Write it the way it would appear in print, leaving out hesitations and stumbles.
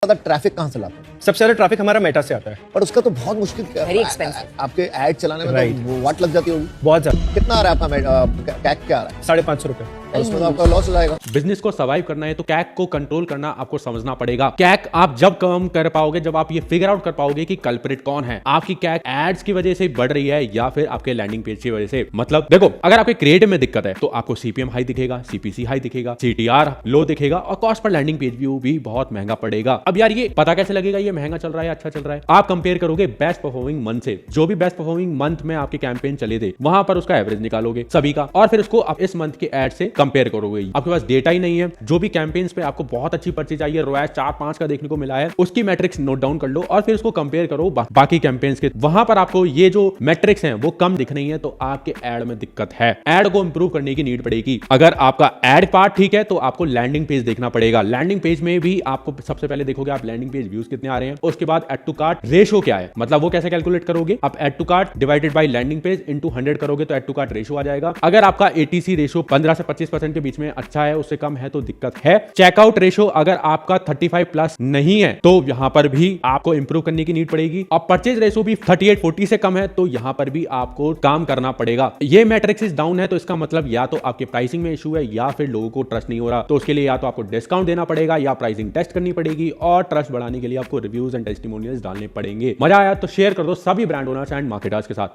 ज्यादा ट्रैफिक कहाँ से लाते हैं? सबसे ज्यादा ट्रैफिक हमारा मेटा से आता है। पर उसका तो बहुत मुश्किल Very expensive. आपके ऐड चलाने में Right. तो वाट लग जाती होगी। बहुत ज्यादा। कितना आ रहा है आपका कैक क्या आ रहा है? 550 रुपए। और उसमें तो आपका लॉस हो जाएगा। बिजनेस को सर्वाइव करना है तो कैक को कंट्रोल करना आपको समझना पड़ेगा। कैक आप जब कम कर पाओगे जब आप ये फिगर आउट कर पाओगे कि कल्प्रिट कौन है। आपकी कैक एड्स की वजह से बढ़ रही है या फिर आपके लैंडिंग पेज की वजह से। मतलब देखो, अगर आपके क्रिएटिव में दिक्कत है तो आपको सीपीएम हाई दिखेगा, सीपीसी हाई दिखेगा, सीटीआर लो दिखेगा और cost per landing page view भी बहुत महंगा पड़ेगा। अब यार ये पता कैसे लगेगा ये महंगा चल रहा है अच्छा चल रहा है? आप कंपेयर करोगे बेस्ट परफॉर्मिंग मंथ से। जो भी बेस्ट परफॉर्मिंग मंथ में आपके कैंपेन चले थे वहां पर उसका एवरेज निकालोगे सभी का और फिर उसको आप इस मंथ के एड से कंपेयर करोगे। आपके पास डेटा ही नहीं है। जो भी कैंपेन्स पे आपको बहुत अच्छी परचेज आई है, रोएस 4-5 का देखने को मिला है, उसकी मैट्रिक्स नोट डाउन कर लो और फिर उसको कंपेयर करो बाकी कैंपेन्स के। वहां पर आपको ये जो मैट्रिक्स हैं वो कम दिख रही हैं तो आपके एड में दिक्कत है। एड को इंप्रूव करने की नीड पड़ेगी। अगर आपका एड पार्ट ठीक है तो आपको लैंडिंग पेज देखना पड़ेगा। लैंडिंग पेज में भी आपको सबसे पहले देखोगे आप लैंडिंग पेज व्यूज कितने आ रहे हैं, उसके बाद एड टू कार्ट रेशो क्या है, मतलब वो कैसे कैलकुलेट करोगे। आप add to cart divided by landing page into 100 करोगे तो एड टू कार्ट रेशो आ जाएगा। अगर आपका एटीसी रेशो 15 से 25% के बीच में अच्छा है, उससे कम है तो दिक्कत है। चेकआउट रेशो अगर आपका 35 प्लस नहीं है तो यहां पर भी आपको इंप्रूव करने की नीड पड़ेगी। और परचेज रेशो भी 38-40 से कम है तो यहां पर भी आपको काम करना पड़ेगा। ये मैट्रिक्स डाउन है तो इसका मतलब या तो आपके प्राइसिंग में इशू है या फिर लोगों को ट्रस्ट नहीं हो रहा। तो उसके लिए या तो आपको डिस्काउंट देना पड़ेगा या प्राइसिंग टेस्ट करनी पड़ेगी और ट्रस्ट बढ़ाने के लिए आपको रिव्यूज एंड टेस्टिमोनियल्स डालने पड़ेंगे। मजा आया तो शेयर कर दो सभी ब्रांड ओनर्स एंड मार्केटर्स के साथ।